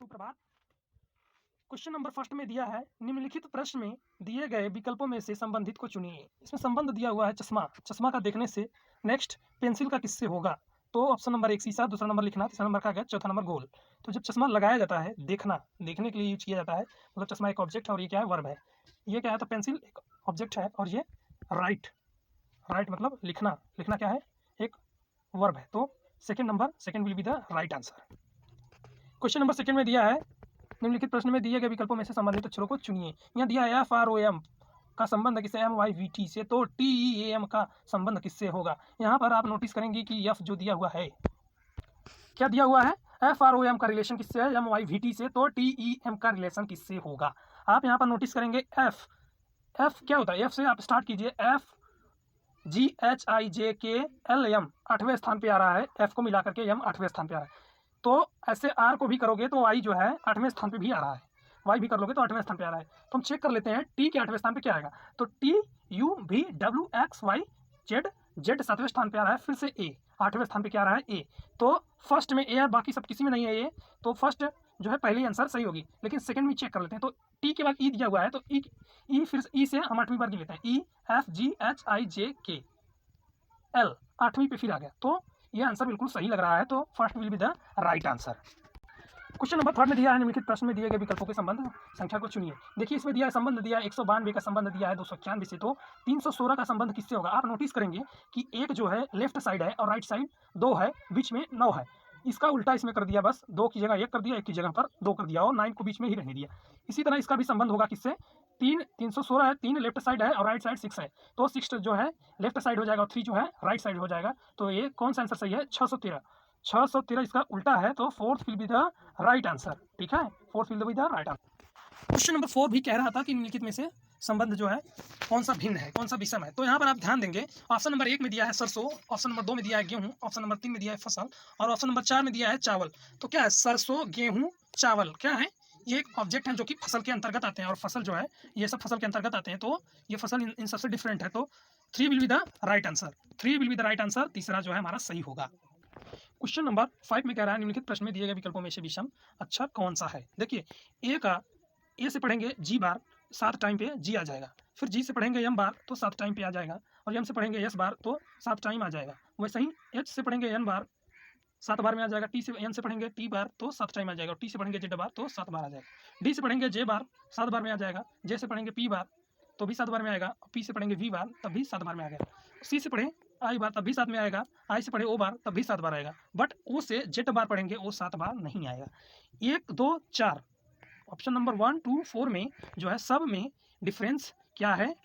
सुप्रभात। Question number first में दिया है, निम्नलिखित प्रश्न में दिए गए विकल्पों में से संबंधित को चुनिए। इसमें संबंध दिया हुआ है चश्मा। चश्मा का देखने से नेक्स्ट पेंसिल का किससे होगा? तो ऑप्शन नंबर 1 शीशा, दूसरा नंबर लिखना, तीसरा नंबर कागज, चौथा नंबर गोल। तो जब चश्मा लगाया जाता है, देखना, देखने के लिए यूज किया जाता है, मतलब चश्मा एक ऑब्जेक्ट है और ये क्या है? वर्ब है। ये क्या है? तो पेंसिल एक ऑब्जेक्ट है और ये राइट, राइट मतलब लिखना, लिखना क्या है? एक वर्ब है। तो second number, second will be the right answer. Question number second में दिया है, निम्नलिखित प्रश्न में दिए गए विकल्पों में से संबंधित अक्षरों को चुनिए। यहाँ दिया है FROM का संबंध किससे? MYVT से। तो TEAM का संबंध किससे होगा? यहाँ पर आप नोटिस करेंगे कि F जो दिया हुआ है, क्या दिया हुआ है? FROM का रिलेशन किससे है? MYVT से। तो TEM का रिलेशन किससे होगा? आप यहाँ पर नोटिस करेंगे F क्या होता है? F से आप स्टार्ट कीजिए। FGHIJKLM 8वें स्थान पे आ रहा है। F को मिला करके M 8वें स्थान पे आ रहा है। तो ऐसे R को भी करोगे तो Y जो है 8वें स्थान पे भी आ रहा है। Y भी कर लोगे तो 8वें स्थान पे आ रहा है। तो हम चेक कर लेते हैं T के 8वें स्थान पे क्या आएगा। तो TUVWXYZ, Z 7वें स्थान पे आ रहा है। फिर से A 8वें स्थान पे क्या आ रहा है? A। तो फर्स्ट में A है, बाकी सब किसी में नहीं है। A तो फर्स्ट जो है पहली आंसर सही होगी। लेकिन सेकंड में चेक कर लेते हैं। तो T के बाद E दिया हुआ है, तो E फिर E से हम 8वीं बार गिन लेते हैं। EFGHIJKL 8वीं पे फिर आ गया। तो ये आंसर बिल्कुल सही लग रहा है। तो first will be the right answer. Question number third में दिया है, निम्नलिखित प्रश्न में दिए गए विकल्पों के संबंध संख्या को चुनिए। देखिए इसमें दिया है संबंध दिया है 192 का संबंध दिया है 291 से। तो 316 का संबंध किससे होगा? आप नोटिस करेंगे कि एक जो है लेफ्ट साइड है और राइट साइड 2 है, बीच में 9 है। इसका उल्टा इसमें कर दिया, बस 2 की जगह 1 कर दिया, 1 की जगह पर 2 कर दिया और 9 को बीच में ही रहने दिया। इसी तरह इसका भी संबंध होगा किससे? 316 है, 3 लेफ्ट साइड है और राइट साइड 6 है। तो 6 जो है लेफ्ट साइड हो जाएगा और 3 जो है राइट साइड हो जाएगा। तो ये कौन सा आंसर सही है? 613 इसका उल्टा है। तो fourth will be the right answer. ठीक है, fourth will be the right answer. Question number 4 भी कह रहा था कि निम्नलिखित में से संबंध जो है कौन सा भिन्न है, कौन सा विषम है। तो यहाँ पर आप ध्यान देंगे, ऑप्शन नंबर 1 में दिया है सरसों, ऑप्शन नंबर 2 में दिया है गेहूं, ऑप्शन नंबर 3 में दिया है फसल और ऑप्शन नंबर 4 में दिया है चावल। तो क्या है? सरसों, गेहूं, चावल क्या है? ये एक ऑब्जेक्ट है जो कि फसल के अंतर्गत आते हैं और फसल जो है ये सब फसल के अंतर्गत आते हैं। तो ये फसल इन सबसे डिफरेंट है। तो 3 will be the right answer. 3 will be the right answer. तीसरा जो है हमारा सही होगा। क्वेश्चन नंबर 5 में कह रहा है, निम्नलिखित प्रश्न में दिए गए विकल्पों में से विषम अक्षर कौन सा है? देखिए ए से पढ़ेंगे G बार 7 टाइम पे G आ जाएगा। फिर G से पढ़ेंगे M बार तो 7 टाइम पे आ जाएगा और M से पढ़ेंगे S बार तो 7 टाइम आ जाएगा। वैसे ही H से पढ़ेंगे N बार 7 बार में आ जाएगा। N से पढ़ेंगे T बार तो 7 टाइम आ जाएगा और T से पढ़ेंगे Z बार तो 7 बार आ जाएगा। D से पढ़ेंगे J बार 7 बार में आ जाएगा। J से पढ़ेंगे P बार तो भी 7 बार में आएगा। P से पढ़ेंगे V बार तब भी 7 बार में आ गया। C से पढ़ें I बार तब भी 7 में आएगा। I से पढ़े O बार तब भी 7 बार आएगा। बट O से Z बार पढ़ेंगे, O 7 बार नहीं आएगा। 1 2 4 ऑप्शन नंबर 1 2 4 में जो है सब में डिफरेंस क्या है?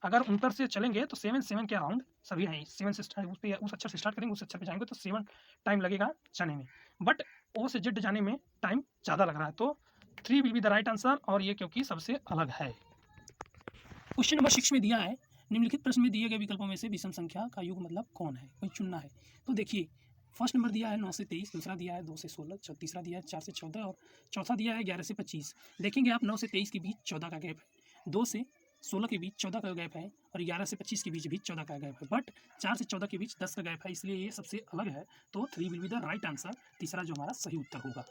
अगर उत्तर से चलेंगे तो 7 के अराउंड सभी हैं। 7 से स्टार्ट उस अक्षर से स्टार्ट करेंगे, उस अक्षर पे जाएंगे तो 7 टाइम लगेगा जाने में। बट O से Z जाने में टाइम ज़्यादा लग रहा है। तो 3 will be the right answer और ये क्योंकि सबसे अलग है। क्वेश्चन नंबर 6 में दिया है, निम्नलिखित प्रश्न में दिए गए विकल्पों में से विषम संख्या का युग मतलब कौन है? कोई चुनना है। तो देखिए फर्स्ट नंबर दिया है 9 से 23, दूसरा दिया है 2 से 16, तीसरा दिया है 4 से 14 और चौथा दिया है 11 से 25। देखेंगे आप 9 से 23 के बीच 14 का गैप है, 2 से 16 के बीच 14 का गैप है और 11 से 25 के बीच भी 14 का गैप है। बट 4 से 14 के बीच 10 का गैप है, इसलिए ये सबसे अलग है। तो 3 will be the right answer. तीसरा जो हमारा सही उत्तर होगा।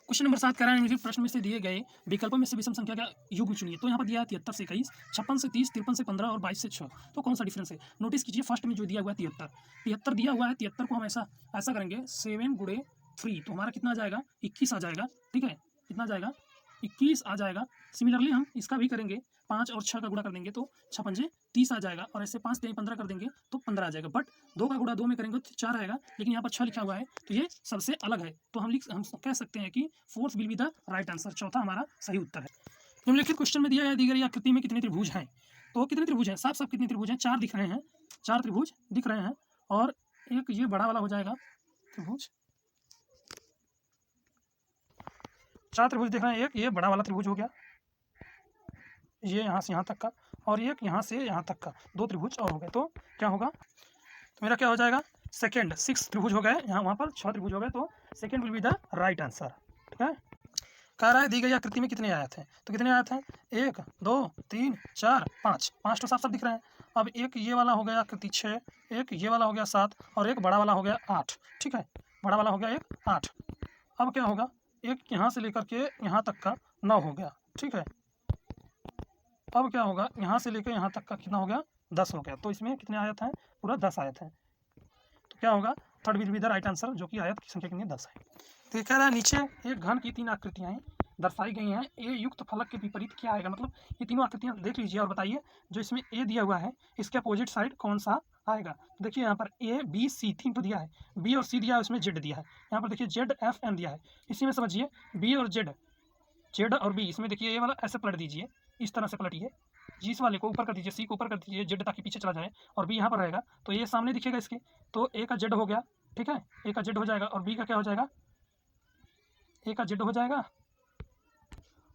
क्वेश्चन नंबर 7 कह रहा है, निम्नलिखित प्रश्न में से दिए गए विकल्पों में से विषम संख्या का युग्म चुनिए। तो यहाँ पर दिया है 73 से 21, 56 से 30, 53 से 15 और 22 से 6। तो कौन सा डिफरेंस है? नोटिस कीजिए फर्स्ट में जो दिया हुआ है 73 दिया हुआ है। 73 को हम ऐसा करेंगे 7 गुणे 3 तो हमारा कितना आ जाएगा? 21 आ जाएगा। ठीक है, कितना आ जाएगा? 21 आ जाएगा। सिमिलरली हम इसका भी करेंगे, 5 और 6 का गुणा कर देंगे तो 6 पंजे 30 आ जाएगा और ऐसे 5 15 कर देंगे तो 15 आ जाएगा। बट 2 का गुणा 2 में करेंगे तो 4 आएगा, लेकिन यहाँ पर 6 लिखा हुआ है तो ये सबसे अलग है। तो हम कह सकते हैं कि fourth will be the right answer. चौथा हमारा सही उत्तर है। निम्नलिखित क्वेश्चन में दिया है, दी गई आकृति में कितने त्रिभुज हैं? तो कितने त्रिभुज हैं? साफ कितने त्रिभुज हैं? 4 दिख रहे हैं, 4 त्रिभुज दिख रहे हैं और एक ये बड़ा वाला हो जाएगा त्रिभुज। 4 त्रिभुज दिख रहे हैं, एक ये बड़ा वाला त्रिभुज हो गया, ये यहाँ से यहाँ तक का और एक यहाँ से यहाँ तक का, 2 त्रिभुज और हो गए। तो क्या होगा? तो मेरा क्या हो जाएगा? सेकेंड 6 त्रिभुज हो गए, यहाँ वहाँ पर 6 त्रिभुज हो गए। तो second will be the right answer. ठीक है, कह रहा है दी गई आकृति में कितने आयत हैं? तो कितने आयत हैं? 1 2 3 4 5 5 तो साफ दिख रहे हैं। अब एक ये वाला हो गया आकृति 6, एक ये वाला हो गया 7 और एक बड़ा वाला हो गया 8। ठीक है, बड़ा वाला हो गया एक 8। अब क्या होगा? एक यहाँ से लेकर के यहाँ तक का 9 हो गया, ठीक है। अब क्या होगा, यहाँ से लेकर यहाँ तक का कितना हो गया, 10 हो गया। तो इसमें कितने आयत हैं, पूरा 10 आयत हैं। तो क्या होगा, third will be the right answer, जो कि आयत की संख्या कितनी है, 10 है। तो ये कह रहा है नीचे एक घन की 3 आकृतियाँ दर्शाई गई हैं, ए युक्त फलक के विपरीत क्या आएगा। मतलब ये तीनों आकृतियाँ देख लीजिए और बताइए जो इसमें ए दिया हुआ है इसके अपोजिट साइड कौन सा आएगा। देखिए यहाँ पर ए बी सी 3 तो दिया है, बी और सी दिया है, उसमें जेड दिया है। यहाँ पर देखिए जेड एफ एन दिया है, इसी में समझिए बी और जेड, जेड और बी, इसमें देखिए ये वाला ऐसे पलट दीजिए, इस तरह से पलटिए, जिस वाले को ऊपर कर दीजिए, सी को ऊपर कर दीजिए, जेड ताकि पीछे चला जाए, और बी यहाँ पर रहेगा तो ये सामने दिखेगा इसके। तो ए का जेड हो गया, ठीक है, ए का जेड हो जाएगा, और बी का क्या हो जाएगा, ए का जेड हो जाएगा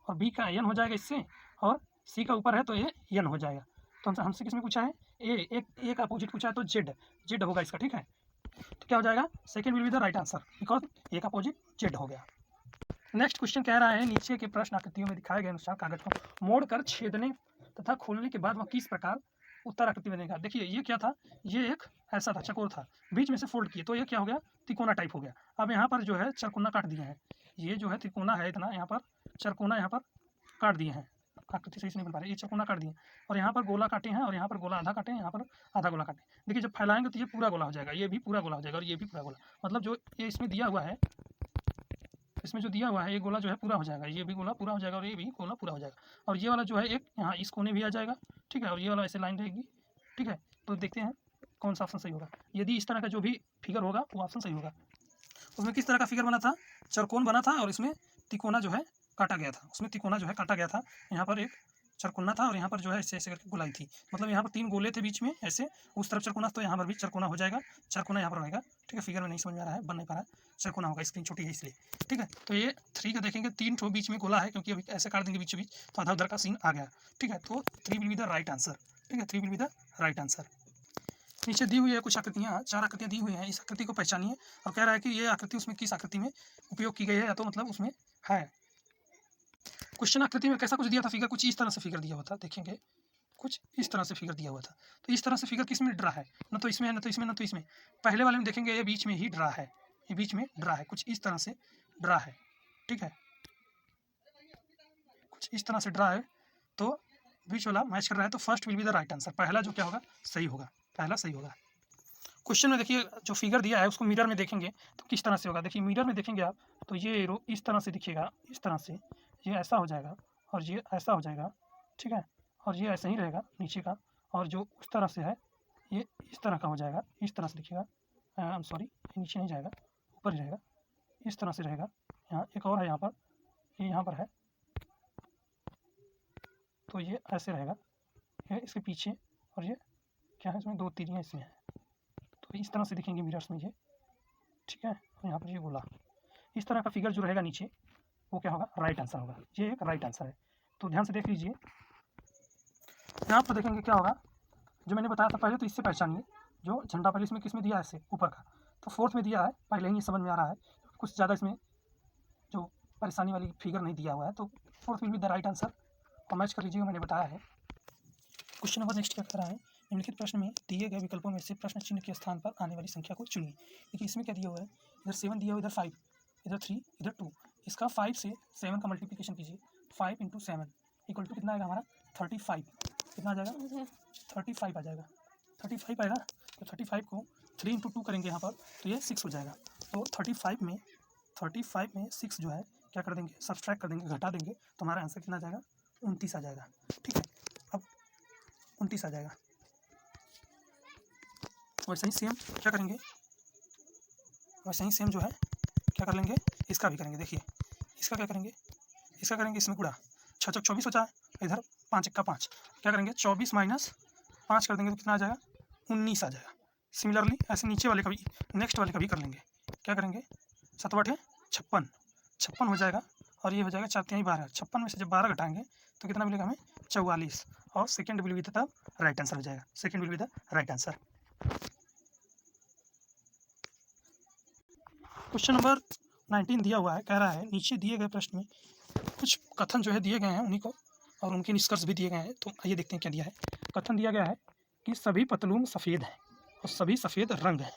और बी का एन हो जाएगा इससे, और सी का ऊपर है तो ये एन हो जाएगा। तो हमसे किसमें पूछा है, ए का अपोजिट पूछा है तो जेड, जेड होगा इसका, ठीक है। तो क्या हो जाएगा, second will be the right answer because A का अपोजिट जेड हो गया। नेक्स्ट क्वेश्चन कह रहा है नीचे के प्रश्न आकृतियों में दिखाए गए अनुसार कागज को मोड़कर छेदने तथा खोलने के बाद वह किस प्रकार उत्तर आकृति बनेगा। देखिए ये क्या था, ये एक ऐसा था, चकोर था, बीच में से फोल्ड किए तो ये क्या हो गया, तिकोना टाइप हो गया। अब यहाँ पर जो है चरकोना काट दिए हैं, ये जो है त्रिकोना है इतना, यहाँ पर चरकोना यहाँ पर काट दिए हैं, आकृति सही से नहीं बन पा रही, ये चरकोना काट दिए और यहाँ पर गोला काटे हैं, और यहाँ पर गोला आधा काटे हैं, यहाँ पर आधा गोला काटे। देखिए जब फैलाएंगे तो ये पूरा गोला हो जाएगा, ये भी पूरा गोला हो जाएगा, और ये भी पूरा गोला, मतलब जो ये इसमें दिया हुआ है, इसमें जो दिया हुआ है ये गोला जो है पूरा हो जाएगा, ये भी गोला पूरा हो जाएगा, और ये भी गोला पूरा हो जाएगा, और ये वाला जो है एक यहाँ इस कोने भी आ जाएगा, ठीक है, और ये वाला ऐसे लाइन रहेगी, ठीक है। तो देखते हैं कौन सा ऑप्शन सही होगा। यदि इस तरह का जो भी फिगर होगा वो ऑप्शन सही होगा। उसमें किस तरह का फिगर बना था, चरकोन बना था और इसमें तिकोना जो है काटा गया था, उसमें तिकोना जो है काटा गया था, यहाँ पर एक चरकोना था और यहाँ पर जो है ऐसे ऐसे करके गोलाई थी, मतलब यहाँ पर 3 गोले थे बीच में ऐसे, उस तरफ चरकोना, तो यहाँ पर भी चरकोना हो जाएगा, चरकोना यहाँ पर रहेगा, ठीक है। फिगर में नहीं समझ में आ रहा है, बन नहीं पा रहा है, चरकोना होगा, स्क्रीन छोटी है इसलिए, ठीक है। तो ये 3 का देखेंगे 3 ठो बीच में गोला है, क्योंकि अभी ऐसे काट देंगे बीचों बीच तो आधा उधर का सीन आ गया, ठीक है। तो 3 will be the right answer, ठीक है, 3 will be the right answer. नीचे दी हुई है कुछ आकृतियाँ, 4 आकृतियाँ दी हुई हैं, इस आकृति को पहचानिए और कह रहा है कि ये आकृति उसमें किस आकृति में उपयोग की गई है, या तो मतलब उसमें है। क्वेश्चन आकृति में कैसा कुछ दिया था फिगर, कुछ इस तरह से फिगर दिया हुआ था, देखेंगे कुछ इस तरह से फिगर दिया हुआ था। तो इस तरह से फिगर किस में ड्रा है, न तो इसमें है, न तो इसमें, न तो इसमें। पहले वाले में देखेंगे ये बीच में ही ड्रा है, ये बीच में ड्रा है, कुछ इस तरह से ड्रा है, ठीक है, कुछ इस तरह से ड्रा है, तो बीच वाला मैच कर रहा है, तो first will be the right answer, पहला जो क्या होगा, सही होगा, पहला सही होगा। क्वेश्चन में देखिए जो फिगर दिया है उसको मिरर में देखेंगे तो किस तरह से होगा। देखिए मिरर में देखेंगे आप तो ये एरो इस तरह से दिखेगा, इस तरह से, ये ऐसा हो जाएगा और ये ऐसा हो जाएगा, ठीक है, और ये ऐसे ही रहेगा नीचे का, और जो उस तरह से है ये इस तरह का हो जाएगा, इस तरह से दिखेगा, आई एम सॉरी, नीचे नहीं जाएगा, ऊपर ही रहेगा, इस तरह से रहेगा। यहाँ एक और है, यहाँ पर, ये यहाँ पर है, तो ये ऐसे रहेगा, ये इसके पीछे, और ये क्या है, इसमें 2 तीरियाँ इसमें है, तो इस तरह से दिखेंगे मिरर्स में ये, ठीक है। और यहाँ पर ये गोला, इस तरह का फिगर जो रहेगा नीचे वो क्या होगा, राइट आंसर होगा, ये एक राइट आंसर है। तो ध्यान से देख लीजिए, यहाँ पर देखेंगे क्या होगा, जो मैंने बताया था पहले, तो इससे पहचानिए जो झंडा पहले इसमें किस में दिया है, ऐसे ऊपर का, तो फोर्थ में दिया है, पहले ही समझ में आ रहा है, कुछ ज़्यादा इसमें जो परेशानी वाली फिगर नहीं दिया हुआ है, तो fourth will be the right answer, और मैच कर लीजिएगा, मैंने बताया है। क्वेश्चन नंबर नेक्स्ट क्या कर रहा है, निम्नलिखित प्रश्न में दिए गए विकल्पों में से प्रश्न चिन्ह के स्थान पर आने वाली संख्या को चुनिए। देखिए इसमें क्या दिया हुआ है, इधर 7 दिया हुआ, इधर 5, इधर 3, इधर 2, इसका 5 से 7 का मल्टीप्लिकेशन कीजिए, 5 × 7 इक्वल टू कितना आएगा हमारा, 35, कितना आ जाएगा, 35 आ जाएगा, 35 आएगा। तो 35 को 3 × 2 करेंगे यहाँ पर तो ये 6 हो जाएगा। तो 35 में 6 जो है क्या कर देंगे, सब्सट्रैक्ट कर देंगे, घटा देंगे, तो हमारा आंसर कितना आ जाएगा, 29 आ जाएगा, ठीक है। अब 29 आ जाएगा। वैसे ही सेम क्या करेंगे, वैसे ही सेम जो है क्या कर लेंगे, इसका भी करेंगे। देखिए इसका क्या करेंगे, इसका करेंगे, इसमें गुणा, 6 × 24 हो जाए, इधर 5 × 5, क्या करेंगे, 24 - 5 कर देंगे तो कितना आ जाएगा, 19 आ जाएगा। सिमिलरली ऐसे नीचे वाले का भी, नेक्स्ट वाले का भी कर लेंगे, क्या करेंगे, 7 × 8 = 56 हो जाएगा, और ये हो जाएगा 4 × 3 = 12, 56 में से जब 12 घटाएंगे तो कितना मिलेगा हमें, 44, और second will be the right answer हो जाएगा, second will be the right answer. Question number 19 दिया हुआ है, कह रहा है नीचे दिए गए प्रश्न में कुछ कथन जो है दिए गए हैं उन्हीं को, और उनके निष्कर्ष भी दिए गए हैं। तो आइए देखते हैं क्या दिया है। कथन दिया गया है कि सभी पतलून सफ़ेद हैं और सभी सफ़ेद रंग हैं,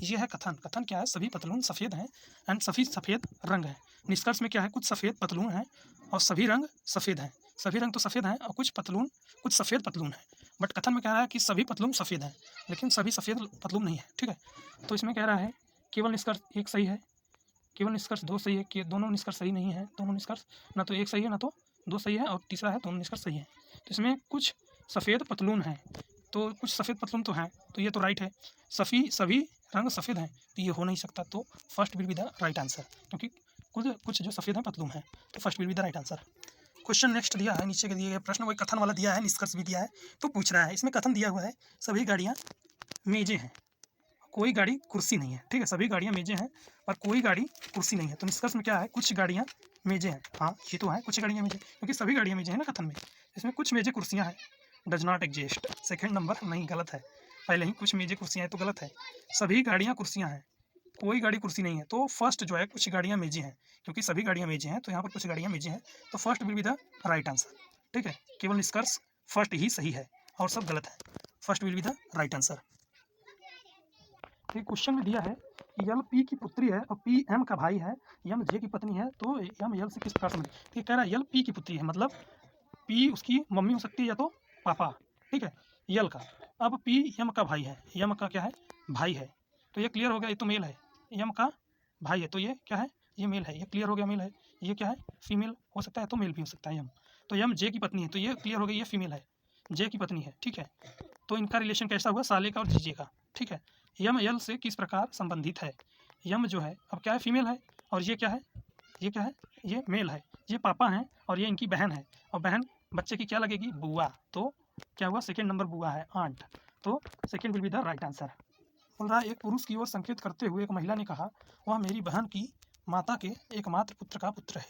ये है कथन। कथन क्या है? सभी पतलून सफ़ेद हैं एंड सभी सफ़ेद रंग है। निष्कर्ष में क्या है? कुछ सफ़ेद पतलून हैं और सभी रंग सफ़ेद हैं। सभी रंग तो सफ़ेद हैं और कुछ सफ़ेद पतलून हैं। बट कथन में कह रहा है कि सभी पतलून सफ़ेद हैं, लेकिन सभी सफ़ेद पतलून नहीं है। ठीक है, तो इसमें कह रहा है केवल निष्कर्ष एक सही है, केवल निष्कर्ष दो सही है, कि दोनों निष्कर्ष सही नहीं है। दोनों निष्कर्ष ना तो एक सही है ना तो दो सही है, और तीसरा है दोनों निष्कर्ष सही है। तो इसमें कुछ सफ़ेद पतलून हैं, तो कुछ सफ़ेद पतलून तो हैं, तो ये तो राइट है। सभी रंग सफ़ेद हैं, तो ये हो नहीं सकता। तो first will be the right answer, क्योंकि कुछ जो सफ़ेद हैं पतलून हैं, तो first will be the right answer. Question next दिया है, नीचे के दिए गए प्रश्न वही कथन वाला दिया है, निष्कर्ष भी दिया है, तो पूछ रहा है। इसमें कथन दिया हुआ है सभी गाड़ियाँ मेजें हैं, कोई गाड़ी कुर्सी नहीं है। ठीक है, सभी गाड़ियाँ मेजें हैं पर कोई गाड़ी कुर्सी नहीं है। तो निष्कर्ष में क्या है? कुछ गाड़ियाँ मेजें हैं। हाँ, ये तो है, कुछ गाड़ियाँ मेजें, क्योंकि सभी गाड़ियाँ मेजें हैं ना कथन में। इसमें कुछ मेजें कुर्सियाँ हैं, does not exist. Second number नहीं, गलत है। पहले ही कुछ मेजें कुर्सियाँ हैं तो गलत है। सभी गाड़ियाँ कुर्सियाँ हैं, कोई गाड़ी कुर्सी नहीं है। तो फर्स्ट जो है कुछ गाड़ियाँ मेजें हैं, क्योंकि सभी गाड़ियाँ मेजें हैं तो यहाँ पर कुछ गाड़ियाँ मेजें हैं, तो first will be the right answer. ठीक है, केवल निष्कर्ष फर्स्ट ही सही है और सब गलत है। First will be the right answer. एक क्वेश्चन में दिया है कि यल पी की पुत्री है और पी एम का भाई है, यम जे की पत्नी है, तो यम यल से किस प्रकार संबंधित? तो ये कह रहा है यल पी की पुत्री है, मतलब पी उसकी मम्मी हो सकती है या तो पापा। ठीक है, यल का। अब पी यम का भाई है, यम का क्या है? भाई है। तो ये क्लियर हो गया, ये तो मेल है। यम का भाई है तो ये क्या है? ये मेल है। ये क्लियर हो गया, मेल है। ये क्या है? फीमेल हो सकता है तो मेल भी हो सकता है यम। तो यम जे की पत्नी है, तो ये क्लियर हो गया, ये फीमेल है, जे की पत्नी है। ठीक है, तो इनका रिलेशन कैसा हुआ? साले का और जीजे का। ठीक है, यम यल से किस प्रकार संबंधित है? यम जो है अब क्या है? फीमेल है, और ये क्या है? ये क्या है? ये मेल है। ये पापा हैं और ये इनकी बहन है, और बहन बच्चे की क्या लगेगी? बुआ। तो क्या हुआ? सेकेंड नंबर बुआ है, आंट। तो second will be the right answer. बोल रहा है एक पुरुष की ओर संकेत करते हुए एक महिला ने कहा, वह मेरी बहन की माता के एकमात्र पुत्र का पुत्र है।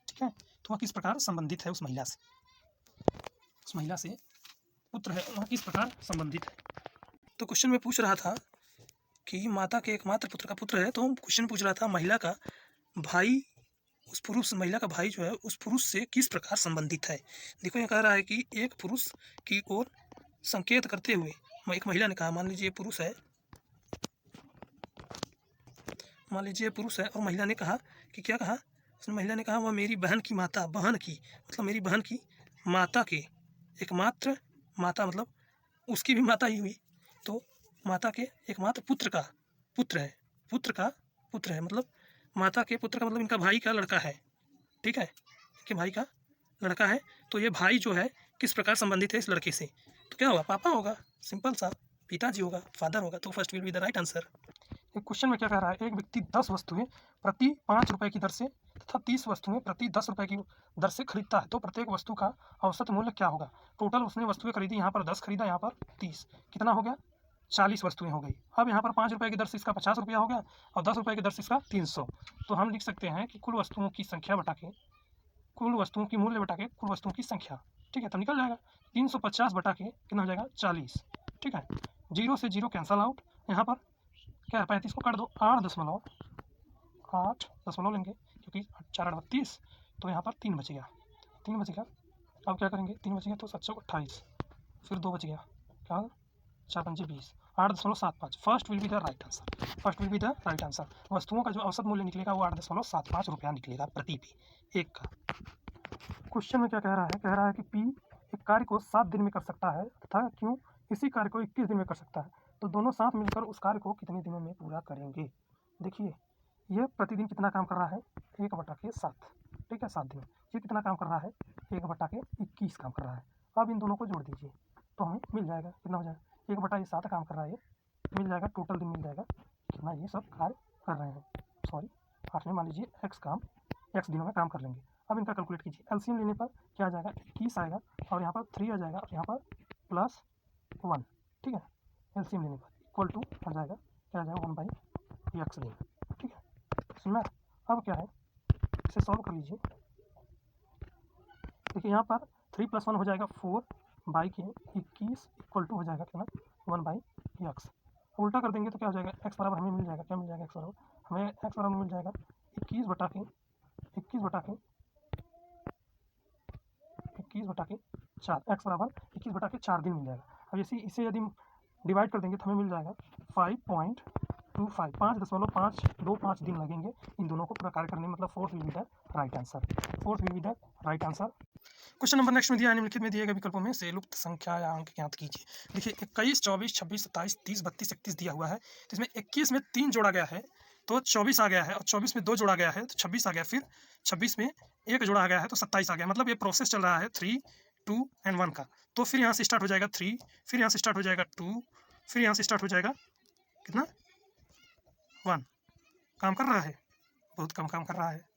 ठीक है, तो वह किस प्रकार संबंधित है उस महिला से? उस महिला से पुत्र है, वह किस प्रकार संबंधित है? तो क्वेश्चन में पूछ रहा था कि माता के एकमात्र पुत्र का पुत्र है, तो क्वेश्चन पूछ रहा था महिला का भाई, उस पुरुष, महिला का भाई जो है उस पुरुष से किस प्रकार संबंधित है। देखो, ये कह रहा है कि एक पुरुष की ओर संकेत करते हुए एक महिला ने कहा, मान लीजिए पुरुष है, मान लीजिए पुरुष है और महिला ने कहा कि क्या कहा? उसने महिला ने कहा वह मेरी बहन की माता, बहन की मतलब मेरी बहन की माता के एकमात्र, माता मतलब उसकी भी माता ही हुई, तो माता के एकमात्र पुत्र का पुत्र है, पुत्र का पुत्र है, मतलब माता के पुत्र का मतलब इनका भाई का लड़का है। ठीक है, इनके भाई का लड़का है, तो ये भाई जो है किस प्रकार संबंधित है इस लड़के से? तो क्या होगा? पापा होगा, सिंपल सा, पिताजी होगा, फादर होगा। तो first will be the right answer. एक क्वेश्चन में क्या कह रहा है? एक व्यक्ति 10 वस्तुएं प्रति 5 रुपये की दर से तथा 30 वस्तुएं प्रति 10 रुपये की दर से खरीदता है, तो प्रत्येक वस्तु का औसत मूल्य क्या होगा? टोटल उसने वस्तुएं खरीदी, यहाँ पर 10 खरीदा, यहाँ पर 30, कितना हो गया? 40 वस्तुएं हो गई। अब यहाँ पर 5 रुपये की दर से इसका 50 रुपया हो गया और 10 रुपये की दर से इसका 300। तो हम लिख सकते हैं कि कुल वस्तुओं की संख्या बटा के, कुल वस्तुओं की मूल्य बटा के कुल वस्तुओं की संख्या। ठीक है, तो निकल जाएगा 350 बटा के कितना हो जाएगा? 40। ठीक है, 0 से 0 कैंसल आउट। यहाँ पर क्या है? 35 को काट दो, 8 दशमलव लेंगे, क्योंकि 4 38, तो यहाँ पर 3 बच गया, 3 बच गया। अब क्या करेंगे? 3 बच गया तो 7 28, फिर 2 बच गया, क्या? 4 पंजे 20, 8.75। First will be the right answer. First will be the right answer. वस्तुओं का जो औसत मूल्य निकलेगा वो 8.75 रुपया निकलेगा प्रति पी एक का। क्वेश्चन में क्या कह रहा है? कह रहा है कि पी एक कार्य को 7 दिन में कर सकता है तथा क्यों इसी कार्य को 21 दिन में कर सकता है, तो दोनों साथ मिलकर उस कार्य को कितने दिनों में पूरा करेंगे? देखिए, ये प्रतिदिन कितना काम कर रहा है? 1/7। ठीक है, 7 दिन। ये कितना काम कर रहा है? 1/21 काम कर रहा है। अब इन दोनों को जोड़ दीजिए तो हमें मिल जाएगा, कितना हो जाएगा? 1/7 काम कर रहा है, ये मिल जाएगा, टोटल दिन मिल जाएगा कितना ये सब कार्य कर रहे हैं। सॉरी, 8 में मान लीजिए x दिनों में काम कर लेंगे। अब इनका कैलकुलेट कीजिए, एलसीएम लेने पर क्या आ जाएगा? 21 आएगा, और यहाँ पर 3 आ जाएगा, और यहाँ पर +1। ठीक है, एलसीएम लेने पर इक्वल टू आ जाएगा, क्या आ जाएगा? 1/x दिन। ठीक है, सुनना। अब क्या है, इसे सॉल्व कर लीजिए। देखिए, यहाँ पर 3 + 1 हो जाएगा 4 बाई के 21 इक्वल टू हो जाएगा कितना? 1/x। उल्टा कर देंगे तो क्या हो जाएगा? x बराबर हमें मिल जाएगा, क्या मिल जाएगा? x बराबर हमें मिल जाएगा 21 बटा के 4, x बराबर 21/4 दिन मिल जाएगा। अब इसे यदि डिवाइड कर देंगे तो हमें मिल जाएगा 5.4 टू 5 5.525 दिन लगेंगे इन दोनों को पूरा कार्य करने में, मतलब fourth will be the right answer. Fourth will be the right answer. Question number next में दिया है, निम्नलिखित में दिए गए विकल्पों में से लुप्त संख्या या अंक ज्ञात कीजिए। देखिए 21, 24, 26, 27, 30, 32, 31 दिया हुआ है। तो इसमें 21 में 3 जोड़ा गया है तो 24 आ गया है, और 24 में 2 जोड़ा गया है तो 26 आ गया, फिर 26 में 1 जोड़ा गया है तो 27 आ गया। मतलब ये प्रोसेस चल रहा है 3, 2 एंड 1 का। तो फिर यहाँ से स्टार्ट हो जाएगा 3, फिर यहाँ से स्टार्ट हो जाएगा 2, फिर यहाँ से स्टार्ट हो जाएगा कितना 1। काम कर रहा है, बहुत कम काम कर रहा है।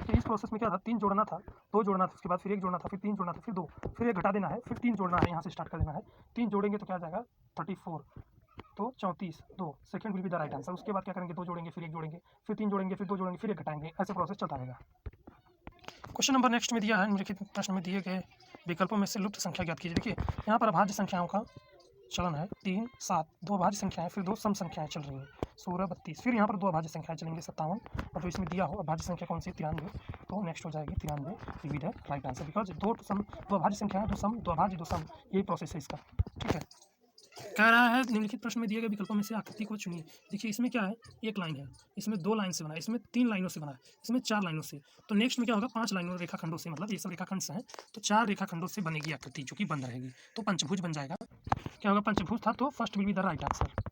कि इस प्रोसेस में क्या था, 3 जोड़ना था, 2 जोड़ना था, उसके बाद फिर 1 जोड़ना था, फिर 3 जोड़ना था, फिर 2, फिर 1 घटा देना है, फिर 3 जोड़ना है, यहाँ से स्टार्ट कर देना है। 3 जोड़ेंगे तो क्या आ जाएगा 34, तो 34 2 second will be the right answer. उसके बाद क्या करेंगे, 2 जोड़ेंगे, फिर 1 जोड़ेंगे, फिर 3 जोड़ेंगे, फिर 2 जोड़ेंगे, फिर 1 घटाएंगे, ऐसे प्रोसेस चलता रहेगा। क्वेश्चन नंबर नेक्स्ट में दिया है, निम्नलिखित प्रश्न में दिए गए विकल्पों में से लुप्त संख्या ज्ञात कीजिए। देखिए यहाँ पर अभाज्य संख्याओं का चलन है 3, 7, 2 अभाज्य संख्याएं, फिर 2 सम संख्याएं चल रही हैं 16, 32, फिर यहाँ पर 2 अभाज्य संख्याएं चलेंगी 57, और जो इसमें दिया हो अभाज्य संख्या कौन सी 93, तो नेक्स्ट हो जाएगी 93 will be the right answer, because 2 अभाज्य संख्या है, 2 सम, 2 अभाज्य, 2 सम, यही प्रोसेस है इसका। ठीक है, कह रहा है निम्नलिखित प्रश्न में दिए गए विकल्पों में से आकृति को चुनिए। देखिए इसमें क्या है, एक लाइन है, इसमें 2 लाइन से बना है, इसमें 3 लाइनों से बना है, इसमें 4 लाइनों से। तो नेक्स्ट में क्या होगा, 5 लाइनों रेखाखंडों से, मतलब ये सब रेखाखंड से हैं, तो 4 रेखाखंडों से बनेगी आकृति जो कि बंद रहेगी, तो पंचभुज बन जाएगा। क्या होगा, पंचभुज था, तो first will be the right answer.